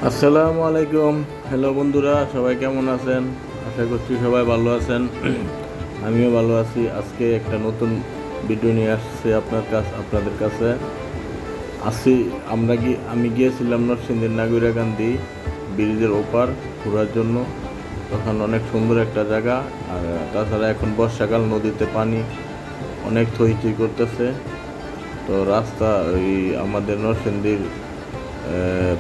আসসালামু আলাইকুম। হ্যালো বন্ধুরা, সবাই কেমন আছেন? আশা করছি সবাই ভালো আছেন। আমিও ভালো আছি। আজকে একটা নতুন ভিডিও নিয়ে আসছি আপনাদের কাছে। আসি আমি গিয়েছিলাম নরসিংদীর নাগরিকান্দি ব্রিজের ওপার ঘোরার জন্য। তখন অনেক সুন্দর একটা জায়গা। আর তাছাড়া এখন বর্ষাকাল, নদীতে পানি অনেক থই করতেছে। তো রাস্তা ওই আমাদের নরসিংদীর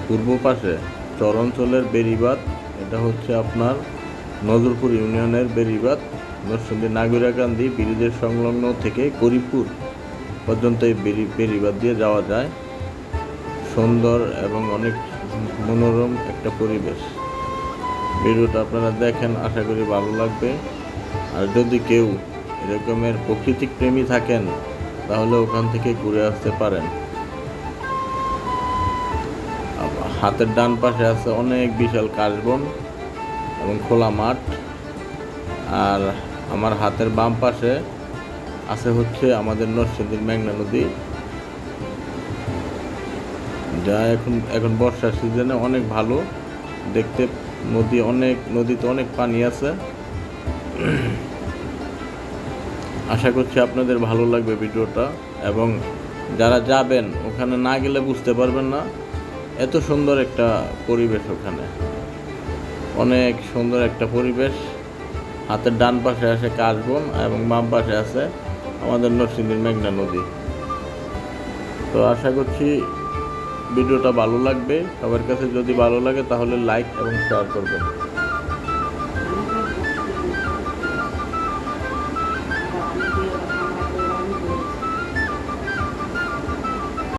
পূর্ব পাশে চর অঞ্চলের বেড়িবাঁধ। এটা হচ্ছে আপনার নজরপুর ইউনিয়নের বেড়িবাঁধ। নরসিংদী নাগরিকান্দি ব্রিজের সংলগ্ন থেকে করিমপুর পর্যন্ত এই বেড়িবাঁধ দিয়ে যাওয়া যায়। সুন্দর এবং অনেক মনোরম একটা পরিবেশ। ভিডিওটা আপনারা দেখেন, আশা করি ভালো লাগবে। আর যদি কেউ এরকমের প্রকৃতিক প্রেমী থাকেন তাহলে ওখান থেকে ঘুরে আসতে পারেন। হাতের ডান পাশে আছে অনেক বিশাল কাশবন এবং খোলা মাঠ। আর আমার হাতের বাম পাশে আছে হচ্ছে আমাদের নরসিংদীর মেঘনা নদী, যা এখন বর্ষার সিজনে অনেক ভালো দেখতে। নদীতে অনেক পানি আছে। আশা করছি আপনাদের ভালো লাগবে ভিডিওটা। এবং যারা যাবেন ওখানে না গেলে বুঝতে পারবেন না এত সুন্দর একটা পরিবেশ ওখানে। অনেক সুন্দর একটা পরিবেশ। হাতের ডান পাশে আছে কাশবন এবং বাম পাশে আছে আমাদের নরসিংদীর মেঘনা নদী। তো আশা করছি ভিডিওটা ভালো লাগবে। সবার কাছে যদি ভালো লাগে তাহলে লাইক এবং শেয়ার করবেন।